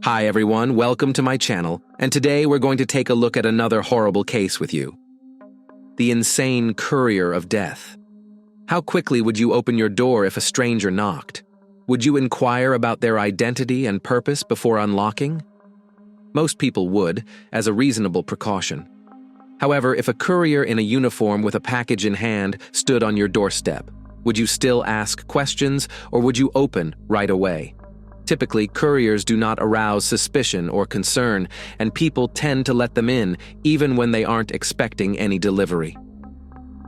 Hi everyone, welcome to my channel, and today we're going to take a look at another horrible case with you. The insane courier of death. How quickly would you open your door if a stranger knocked? Would you inquire about their identity and purpose before unlocking? Most people would, as a reasonable precaution. However, if a courier in a uniform with a package in hand stood on your doorstep, would you still ask questions or would you open right away? Typically, couriers do not arouse suspicion or concern, and people tend to let them in even when they aren't expecting any delivery.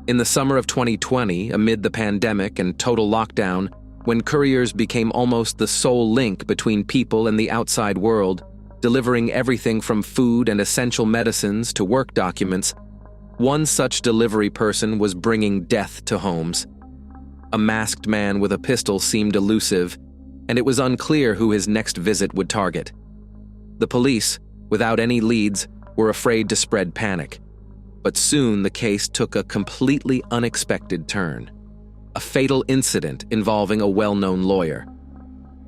In the summer of 2020, amid the pandemic and total lockdown, when couriers became almost the sole link between people and the outside world, delivering everything from food and essential medicines to work documents, one such delivery person was bringing death to homes. A masked man with a pistol seemed elusive, and it was unclear who his next visit would target. The police, without any leads, were afraid to spread panic. But soon the case took a completely unexpected turn. A fatal incident involving a well-known lawyer.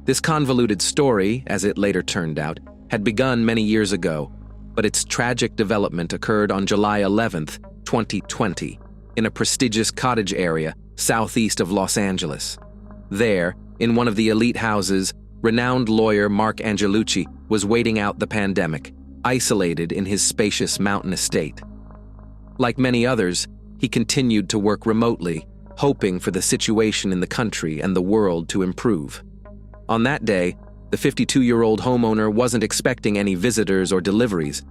This convoluted story, as it later turned out, had begun many years ago, but its tragic development occurred on July 11th, 2020, in a prestigious cottage area southeast of Los Angeles. There, in one of the elite houses, renowned lawyer Mark Angelucci was waiting out the pandemic, isolated in his spacious mountain estate. Like many others, he continued to work remotely, hoping for the situation in the country and the world to improve. On that day, the 52-year-old homeowner wasn't expecting any visitors or deliveries,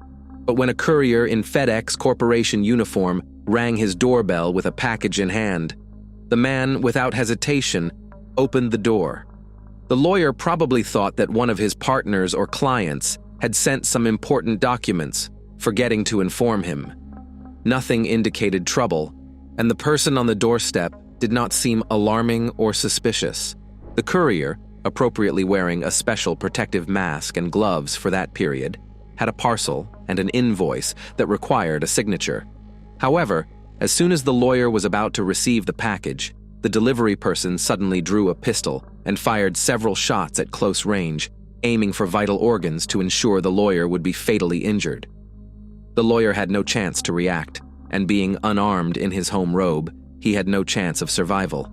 but when a courier in FedEx Corporation uniform rang his doorbell with a package in hand, the man, without hesitation, opened the door. The lawyer probably thought that one of his partners or clients had sent some important documents, forgetting to inform him. Nothing indicated trouble, and the person on the doorstep did not seem alarming or suspicious. The courier, appropriately wearing a special protective mask and gloves for that period, had a parcel and an invoice that required a signature. However, as soon as the lawyer was about to receive the package, the delivery person suddenly drew a pistol and fired several shots at close range, aiming for vital organs to ensure the lawyer would be fatally injured. The lawyer had no chance to react, and being unarmed in his home robe, he had no chance of survival.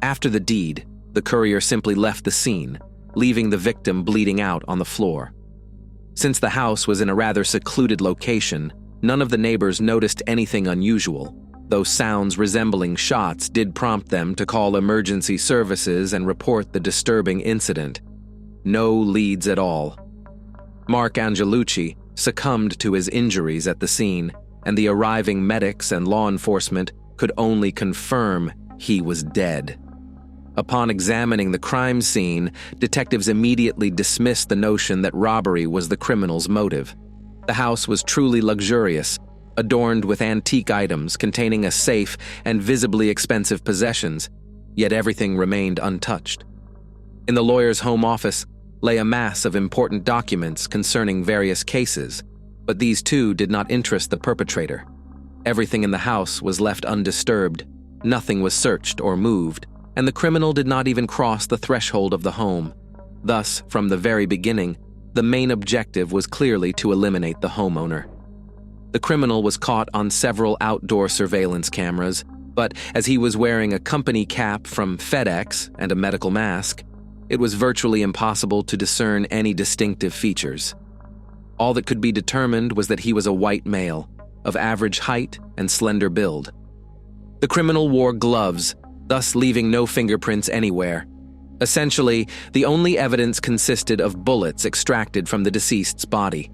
After the deed, the courier simply left the scene, leaving the victim bleeding out on the floor. Since the house was in a rather secluded location, none of the neighbors noticed anything unusual, though sounds resembling shots did prompt them to call emergency services and report the disturbing incident. No leads at all. Mark Angelucci succumbed to his injuries at the scene, and the arriving medics and law enforcement could only confirm he was dead. Upon examining the crime scene, detectives immediately dismissed the notion that robbery was the criminal's motive. The house was truly luxurious, adorned with antique items containing a safe and visibly expensive possessions, yet everything remained untouched. In the lawyer's home office lay a mass of important documents concerning various cases, but these too did not interest the perpetrator. Everything in the house was left undisturbed, nothing was searched or moved, and the criminal did not even cross the threshold of the home. Thus, from the very beginning, the main objective was clearly to eliminate the homeowner. The criminal was caught on several outdoor surveillance cameras, but as he was wearing a company cap from FedEx and a medical mask, it was virtually impossible to discern any distinctive features. All that could be determined was that he was a white male, of average height and slender build. The criminal wore gloves, thus leaving no fingerprints anywhere. Essentially, the only evidence consisted of bullets extracted from the deceased's body.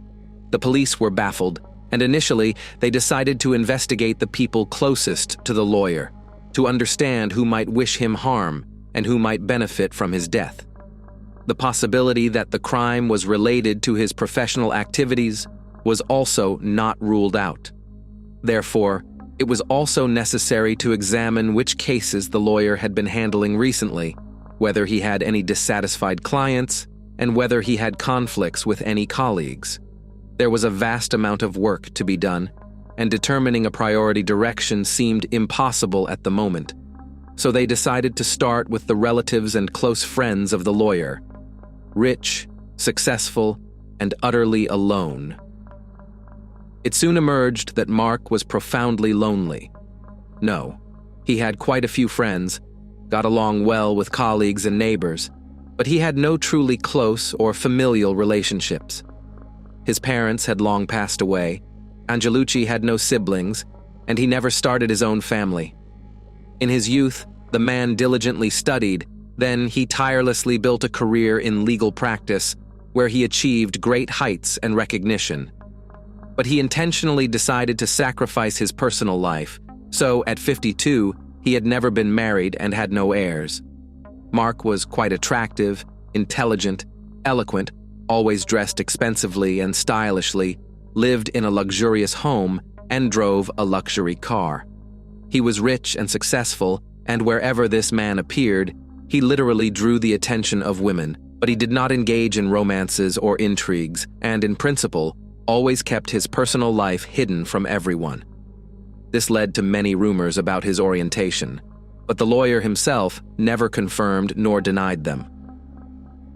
The police were baffled, and initially they decided to investigate the people closest to the lawyer, to understand who might wish him harm and who might benefit from his death. The possibility that the crime was related to his professional activities was also not ruled out. Therefore, it was also necessary to examine which cases the lawyer had been handling recently, whether he had any dissatisfied clients, and whether he had conflicts with any colleagues. There was a vast amount of work to be done, and determining a priority direction seemed impossible at the moment. So they decided to start with the relatives and close friends of the lawyer. Rich, successful, and utterly alone. It soon emerged that Mark was profoundly lonely. No, he had quite a few friends, got along well with colleagues and neighbors, but he had no truly close or familial relationships. His parents had long passed away, Angelucci had no siblings, and he never started his own family. In his youth, the man diligently studied, then he tirelessly built a career in legal practice where he achieved great heights and recognition. But he intentionally decided to sacrifice his personal life, so at 52, he had never been married and had no heirs. Mark was quite attractive, intelligent, eloquent, always dressed expensively and stylishly, lived in a luxurious home, and drove a luxury car. He was rich and successful, and wherever this man appeared, he literally drew the attention of women, but he did not engage in romances or intrigues, and in principle, always kept his personal life hidden from everyone. This led to many rumors about his orientation, but the lawyer himself never confirmed nor denied them.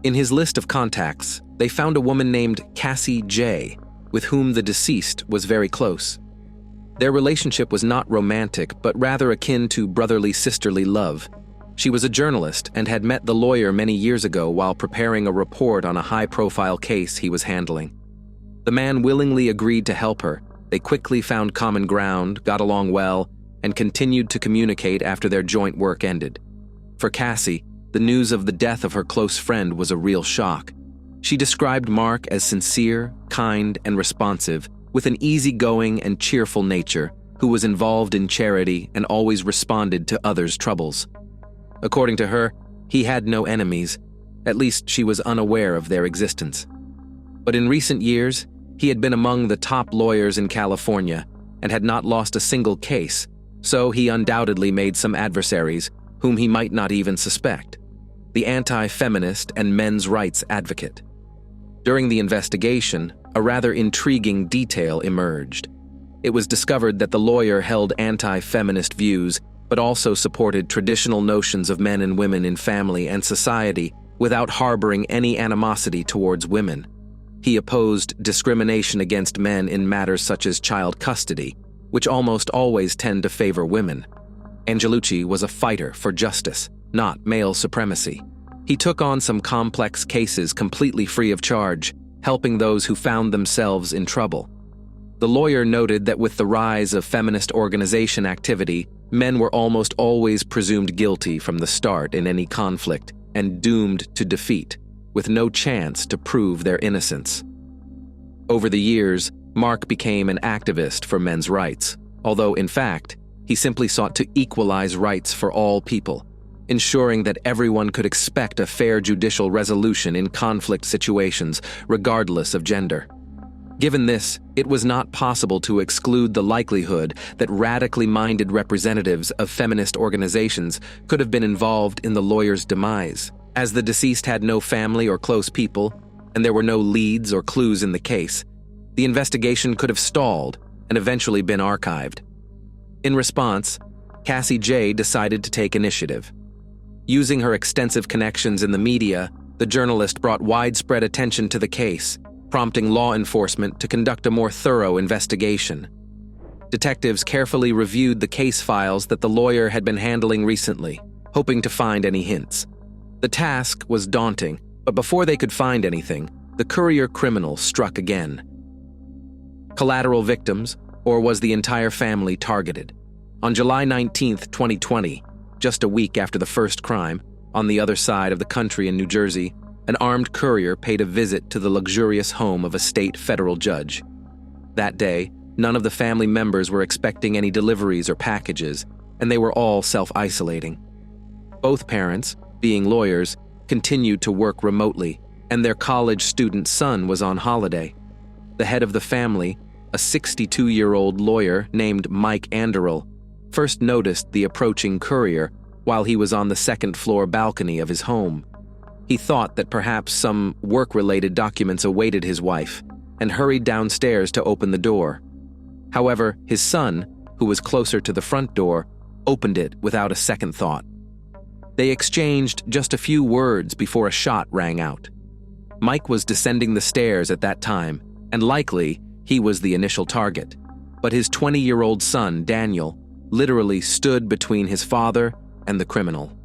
In his list of contacts, they found a woman named Cassie J., with whom the deceased was very close. Their relationship was not romantic, but rather akin to brotherly sisterly love. She was a journalist and had met the lawyer many years ago while preparing a report on a high-profile case he was handling. The man willingly agreed to help her. They quickly found common ground, got along well, and continued to communicate after their joint work ended. For Cassie, the news of the death of her close friend was a real shock. She described Mark as sincere, kind, and responsive, with an easygoing and cheerful nature, who was involved in charity and always responded to others' troubles. According to her, he had no enemies, at least she was unaware of their existence. But in recent years, he had been among the top lawyers in California and had not lost a single case, so he undoubtedly made some adversaries whom he might not even suspect. The anti-feminist and men's rights advocate. During the investigation, a rather intriguing detail emerged. It was discovered that the lawyer held anti-feminist views, but also supported traditional notions of men and women in family and society without harboring any animosity towards women. He opposed discrimination against men in matters such as child custody, which almost always tend to favor women. Angelucci was a fighter for justice, not male supremacy. He took on some complex cases completely free of charge, helping those who found themselves in trouble. The lawyer noted that with the rise of feminist organization activity, men were almost always presumed guilty from the start in any conflict and doomed to defeat, with no chance to prove their innocence. Over the years, Mark became an activist for men's rights, although in fact, he simply sought to equalize rights for all people, ensuring that everyone could expect a fair judicial resolution in conflict situations, regardless of gender. Given this, it was not possible to exclude the likelihood that radically minded representatives of feminist organizations could have been involved in the lawyer's demise. As the deceased had no family or close people, and there were no leads or clues in the case, the investigation could have stalled and eventually been archived. In response, Cassie J. decided to take initiative. Using her extensive connections in the media, the journalist brought widespread attention to the case, prompting law enforcement to conduct a more thorough investigation. Detectives carefully reviewed the case files that the lawyer had been handling recently, hoping to find any hints. The task was daunting, but before they could find anything, the courier criminal struck again. Collateral victims, or was the entire family targeted? On July 19, 2020, just a week after the first crime, on the other side of the country in New Jersey, an armed courier paid a visit to the luxurious home of a state federal judge. That day, none of the family members were expecting any deliveries or packages, and they were all self-isolating. Both parents, being lawyers, continued to work remotely, and their college student son was on holiday. The head of the family, a 62-year-old lawyer named Mark Angelucci, first noticed the approaching courier while he was on the second-floor balcony of his home. He thought that perhaps some work-related documents awaited his wife and hurried downstairs to open the door. However, his son, who was closer to the front door, opened it without a second thought. They exchanged just a few words before a shot rang out. Mike was descending the stairs at that time, and likely he was the initial target. But his 20-year-old son, Daniel, literally stood between his father and the criminal.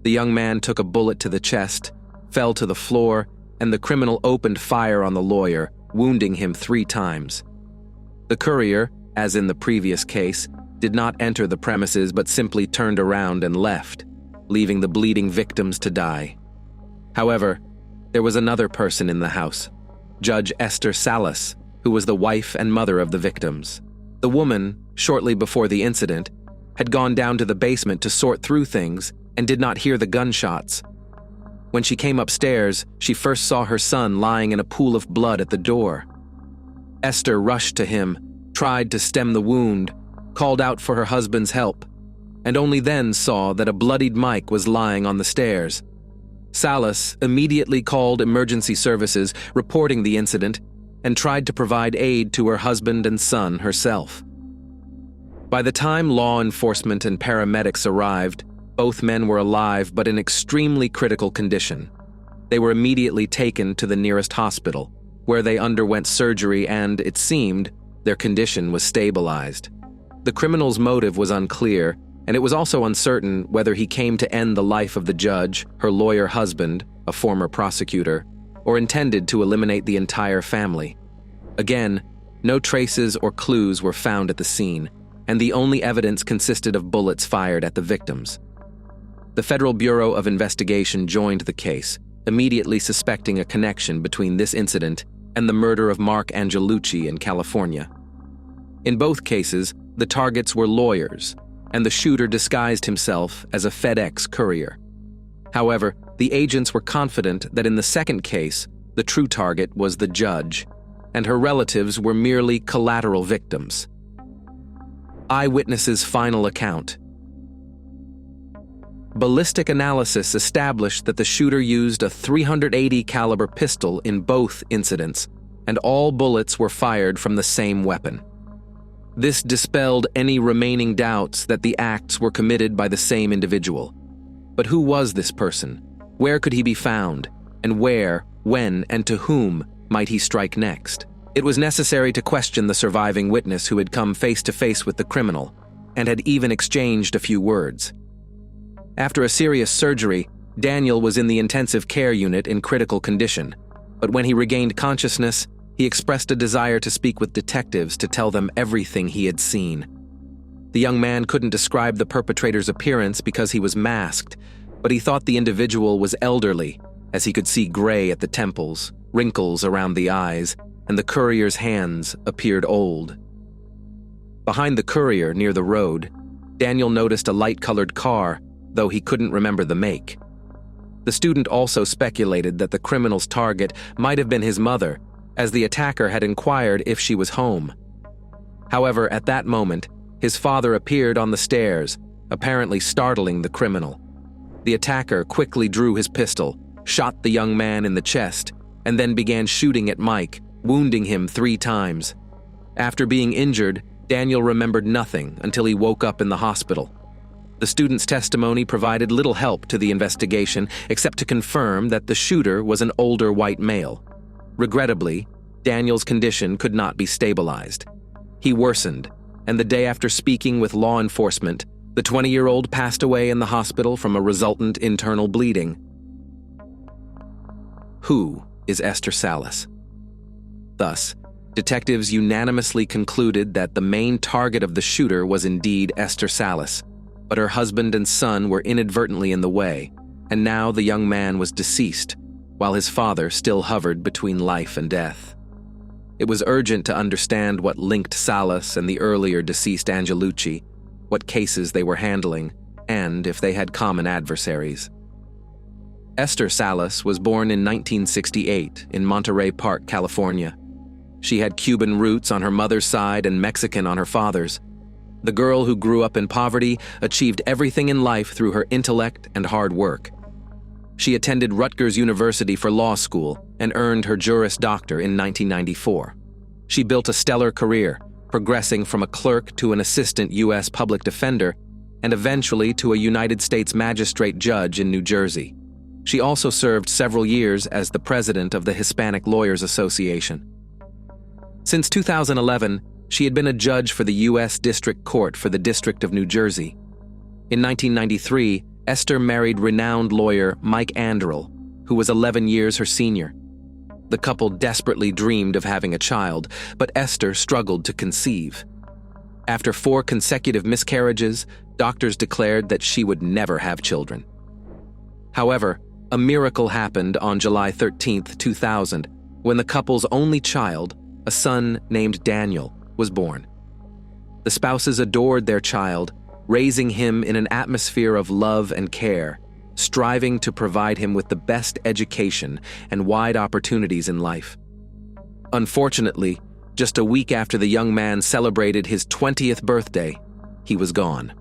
The young man took a bullet to the chest, fell to the floor, and the criminal opened fire on the lawyer, wounding him 3 times. The courier, as in the previous case, did not enter the premises but simply turned around and left, leaving the bleeding victims to die. However, there was another person in the house, Judge Esther Salas, who was the wife and mother of the victims. The woman, shortly before the incident, had gone down to the basement to sort through things and did not hear the gunshots. When she came upstairs, she first saw her son lying in a pool of blood at the door. Esther rushed to him, tried to stem the wound, called out for her husband's help, and only then saw that a bloodied Mike was lying on the stairs. Salas immediately called emergency services, reporting the incident, and tried to provide aid to her husband and son herself. By the time law enforcement and paramedics arrived, both men were alive but in extremely critical condition. They were immediately taken to the nearest hospital, where they underwent surgery and, it seemed, their condition was stabilized. The criminal's motive was unclear, and it was also uncertain whether he came to end the life of the judge, her lawyer husband, a former prosecutor, or intended to eliminate the entire family. Again, no traces or clues were found at the scene, and the only evidence consisted of bullets fired at the victims. The Federal Bureau of Investigation joined the case, immediately suspecting a connection between this incident and the murder of Mark Angelucci in California. In both cases, the targets were lawyers, and the shooter disguised himself as a FedEx courier. However, the agents were confident that in the second case, the true target was the judge, and her relatives were merely collateral victims. Eyewitnesses' final account. Ballistic analysis established that the shooter used a .380 caliber pistol in both incidents, and all bullets were fired from the same weapon. This dispelled any remaining doubts that the acts were committed by the same individual. But who was this person? Where could he be found? And where, when, and to whom might he strike next? It was necessary to question the surviving witness who had come face to face with the criminal, and had even exchanged a few words. After a serious surgery, Daniel was in the intensive care unit in critical condition, but when he regained consciousness, he expressed a desire to speak with detectives to tell them everything he had seen. The young man couldn't describe the perpetrator's appearance because he was masked, but he thought the individual was elderly, as he could see gray at the temples, wrinkles around the eyes, and the courier's hands appeared old. Behind the courier, near the road, Daniel noticed a light-colored car, though he couldn't remember the make. The student also speculated that the criminal's target might have been his mother, as the attacker had inquired if she was home. However, at that moment, his father appeared on the stairs, apparently startling the criminal. The attacker quickly drew his pistol, shot the young man in the chest, and then began shooting at Mike, wounding him 3 times. After being injured, Daniel remembered nothing until he woke up in the hospital. The student's testimony provided little help to the investigation except to confirm that the shooter was an older white male. Regrettably, Daniel's condition could not be stabilized. He worsened, and the day after speaking with law enforcement, the 20-year-old passed away in the hospital from a resultant internal bleeding. Who is Esther Salas? Thus, detectives unanimously concluded that the main target of the shooter was indeed Esther Salas, but her husband and son were inadvertently in the way, and now the young man was deceased, while his father still hovered between life and death. It was urgent to understand what linked Salas and the earlier deceased Angelucci, what cases they were handling, and if they had common adversaries. Esther Salas was born in 1968 in Monterey Park, California. She had Cuban roots on her mother's side and Mexican on her father's. The girl who grew up in poverty achieved everything in life through her intellect and hard work. She attended Rutgers University for law school and earned her Juris Doctor in 1994. She built a stellar career, progressing from a clerk to an assistant U.S. public defender and eventually to a United States magistrate judge in New Jersey. She also served several years as the president of the Hispanic Lawyers Association. Since 2011, she had been a judge for the U.S. District Court for the District of New Jersey. In 1993, Esther married renowned lawyer Mike Angelucci, who was 11 years her senior. The couple desperately dreamed of having a child, but Esther struggled to conceive. After 4 consecutive miscarriages, doctors declared that she would never have children. However, a miracle happened on July 13, 2000, when the couple's only child, a son named Daniel, was born. The spouses adored their child, raising him in an atmosphere of love and care, striving to provide him with the best education and wide opportunities in life. Unfortunately, just a week after the young man celebrated his 20th birthday, he was gone.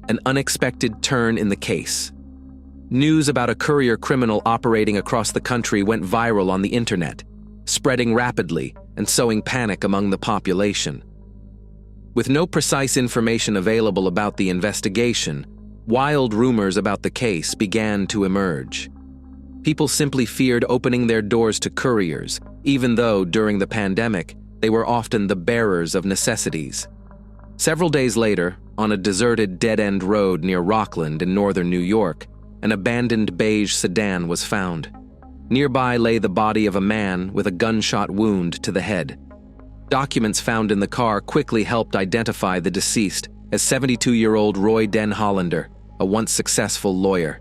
An unexpected turn in the case. News about a courier criminal operating across the country went viral on the internet, spreading rapidly and sowing panic among the population. With no precise information available about the investigation, wild rumors about the case began to emerge. People simply feared opening their doors to couriers, even though during the pandemic, they were often the bearers of necessities. Several days later, on a deserted dead-end road near Rockland in northern New York, an abandoned beige sedan was found. Nearby lay the body of a man with a gunshot wound to the head. Documents found in the car quickly helped identify the deceased as 72-year-old Roy Den Hollander, a once successful lawyer.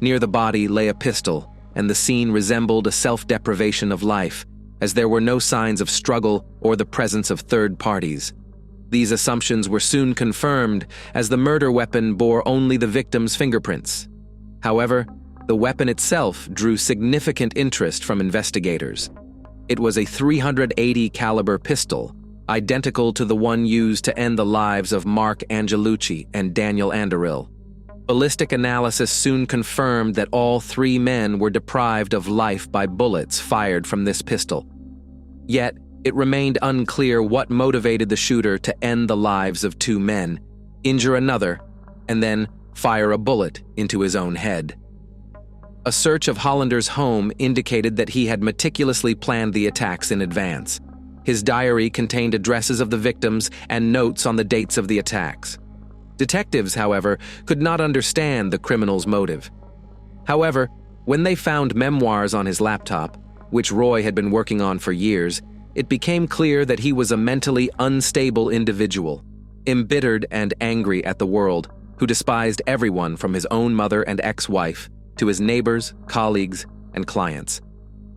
Near the body lay a pistol, and the scene resembled a self-deprivation of life, as there were no signs of struggle or the presence of third parties. These assumptions were soon confirmed, as the murder weapon bore only the victim's fingerprints. However, the weapon itself drew significant interest from investigators. It was a .380 caliber pistol, identical to the one used to end the lives of Mark Angelucci and Daniel Anderil. Ballistic analysis soon confirmed that all 3 men were deprived of life by bullets fired from this pistol. Yet, it remained unclear what motivated the shooter to end the lives of 2 men, injure another, and then fire a bullet into his own head. A search of Hollander's home indicated that he had meticulously planned the attacks in advance. His diary contained addresses of the victims and notes on the dates of the attacks. Detectives, however, could not understand the criminal's motive. However, when they found memoirs on his laptop, which Roy had been working on for years, it became clear that he was a mentally unstable individual, embittered and angry at the world, who despised everyone from his own mother and ex-wife to his neighbors, colleagues, and clients.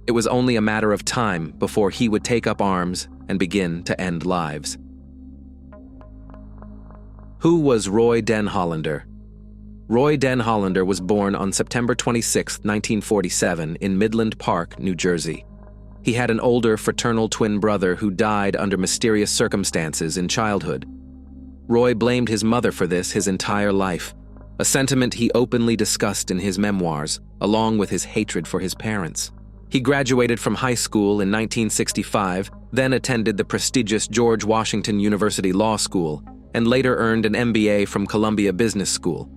It was only a matter of time before he would take up arms and begin to end lives. Who was Roy Den Hollander? Roy Den Hollander was born on September 26, 1947, in Midland Park, New Jersey. He had an older fraternal twin brother who died under mysterious circumstances in childhood. Roy blamed his mother for this his entire life, a sentiment he openly discussed in his memoirs, along with his hatred for his parents. He graduated from high school in 1965, then attended the prestigious George Washington University Law School, and later earned an MBA from Columbia Business School.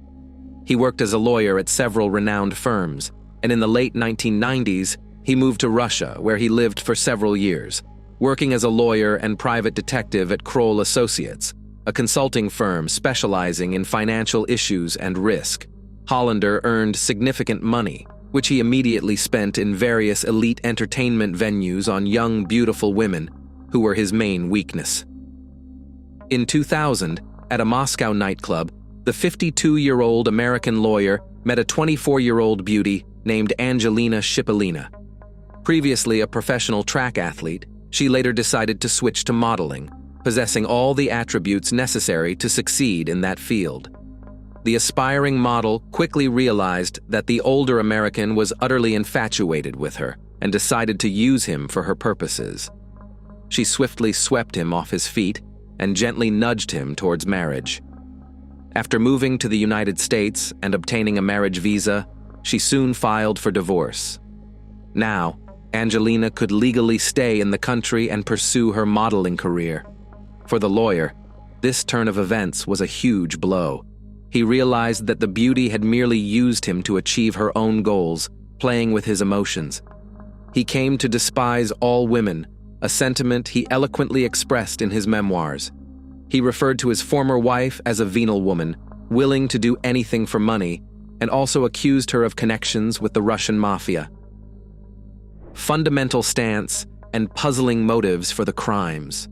He worked as a lawyer at several renowned firms, and in the late 1990s, he moved to Russia, where he lived for several years, working as a lawyer and private detective at Kroll Associates, a consulting firm specializing in financial issues and risk. Hollander earned significant money, which he immediately spent in various elite entertainment venues on young, beautiful women, who were his main weakness. In 2000, at a Moscow nightclub, the 52-year-old American lawyer met a 24-year-old beauty named Angelina Shipolina. Previously a professional track athlete, she later decided to switch to modeling, possessing all the attributes necessary to succeed in that field. The aspiring model quickly realized that the older American was utterly infatuated with her and decided to use him for her purposes. She swiftly swept him off his feet and gently nudged him towards marriage. After moving to the United States and obtaining a marriage visa, she soon filed for divorce. Now, Angelina could legally stay in the country and pursue her modeling career. For the lawyer, this turn of events was a huge blow. He realized that the beauty had merely used him to achieve her own goals, playing with his emotions. He came to despise all women, a sentiment he eloquently expressed in his memoirs. He referred to his former wife as a venal woman, willing to do anything for money, and also accused her of connections with the Russian mafia. Fundamental stance and puzzling motives for the crimes.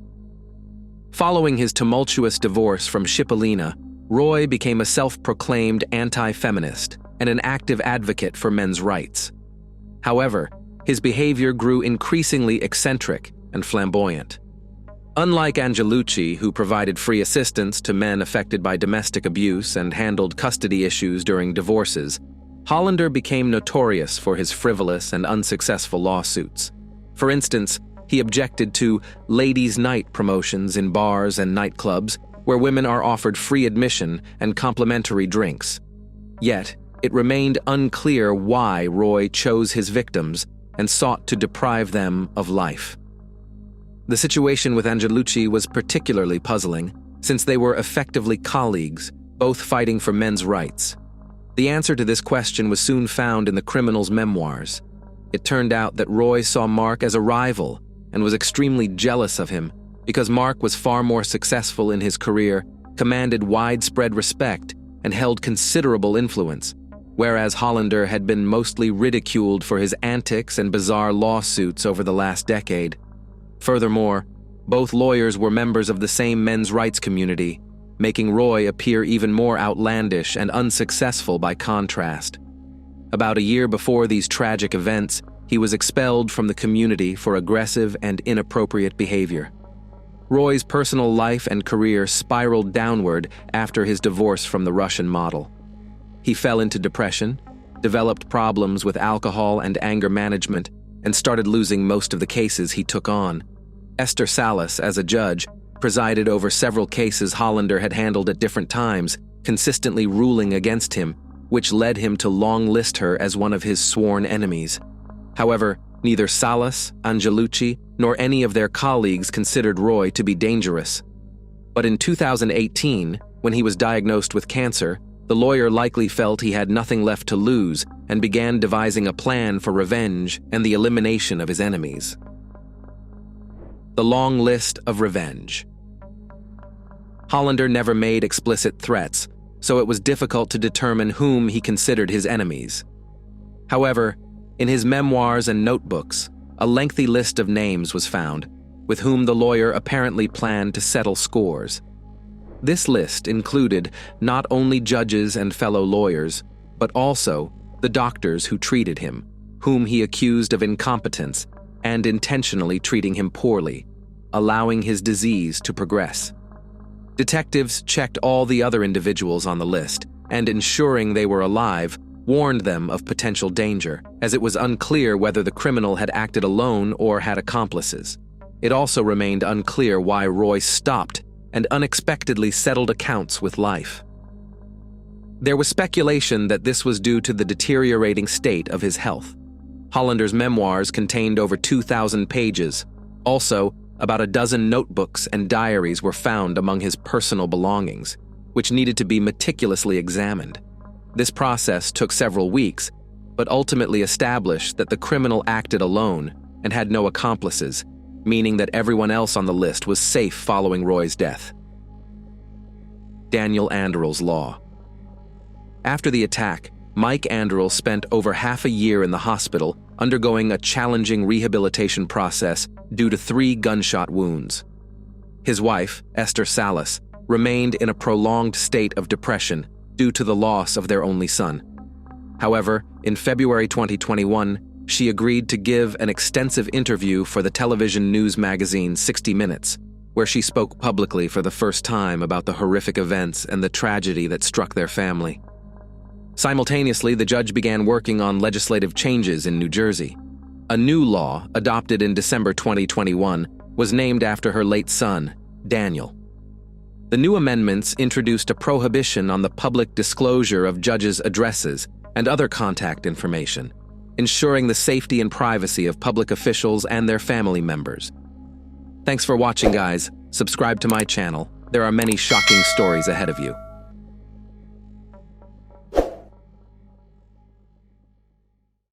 Following his tumultuous divorce from Cipollina, Roy became a self-proclaimed anti-feminist and an active advocate for men's rights. However, his behavior grew increasingly eccentric and flamboyant. Unlike Angelucci, who provided free assistance to men affected by domestic abuse and handled custody issues during divorces, Hollander became notorious for his frivolous and unsuccessful lawsuits. For instance, he objected to ladies' night promotions in bars and nightclubs where women are offered free admission and complimentary drinks. Yet, it remained unclear why Roy chose his victims and sought to deprive them of life. The situation with Angelucci was particularly puzzling, since they were effectively colleagues, both fighting for men's rights. The answer to this question was soon found in the criminal's memoirs. It turned out that Roy saw Mark as a rival and was extremely jealous of him because Mark was far more successful in his career, commanded widespread respect, and held considerable influence, whereas Hollander had been mostly ridiculed for his antics and bizarre lawsuits over the last decade. Furthermore, both lawyers were members of the same men's rights community, making Roy appear even more outlandish and unsuccessful by contrast. About a year before these tragic events, he was expelled from the community for aggressive and inappropriate behavior. Roy's personal life and career spiraled downward after his divorce from the Russian model. He fell into depression, developed problems with alcohol and anger management, and started losing most of the cases he took on. Esther Salas, as a judge, presided over several cases Hollander had handled at different times, consistently ruling against him, which led him to long-list her as one of his sworn enemies. However, neither Salas, Angelucci, nor any of their colleagues considered Roy to be dangerous. But in 2018, when he was diagnosed with cancer, the lawyer likely felt he had nothing left to lose and began devising a plan for revenge and the elimination of his enemies. The long list of revenge. Hollander never made explicit threats, so it was difficult to determine whom he considered his enemies. However, in his memoirs and notebooks, a lengthy list of names was found, with whom the lawyer apparently planned to settle scores. This list included not only judges and fellow lawyers, but also the doctors who treated him, whom he accused of incompetence and intentionally treating him poorly, allowing his disease to progress. Detectives checked all the other individuals on the list and, ensuring they were alive, warned them of potential danger, as it was unclear whether the criminal had acted alone or had accomplices. It also remained unclear why Roy stopped and unexpectedly settled accounts with life. There was speculation that this was due to the deteriorating state of his health. Hollander's memoirs contained over 2,000 pages. Also, about a dozen notebooks and diaries were found among his personal belongings, which needed to be meticulously examined. This process took several weeks, but ultimately established that the criminal acted alone and had no accomplices, meaning that everyone else on the list was safe following Roy's death. Daniel Anderl's Law. After the attack, Mike Anderl spent over half a year in the hospital undergoing a challenging rehabilitation process due to 3 gunshot wounds. His wife, Esther Salas, remained in a prolonged state of depression due to the loss of their only son. However, in February 2021, she agreed to give an extensive interview for the television news magazine 60 Minutes, where she spoke publicly for the first time about the horrific events and the tragedy that struck their family. Simultaneously, the judge began working on legislative changes in New Jersey. A new law, adopted in December 2021, was named after her late son, Daniel. The new amendments introduced a prohibition on the public disclosure of judges' addresses and other contact information, ensuring the safety and privacy of public officials and their family members. Thanks for watching, guys. Subscribe to my channel. There are many shocking stories ahead of you.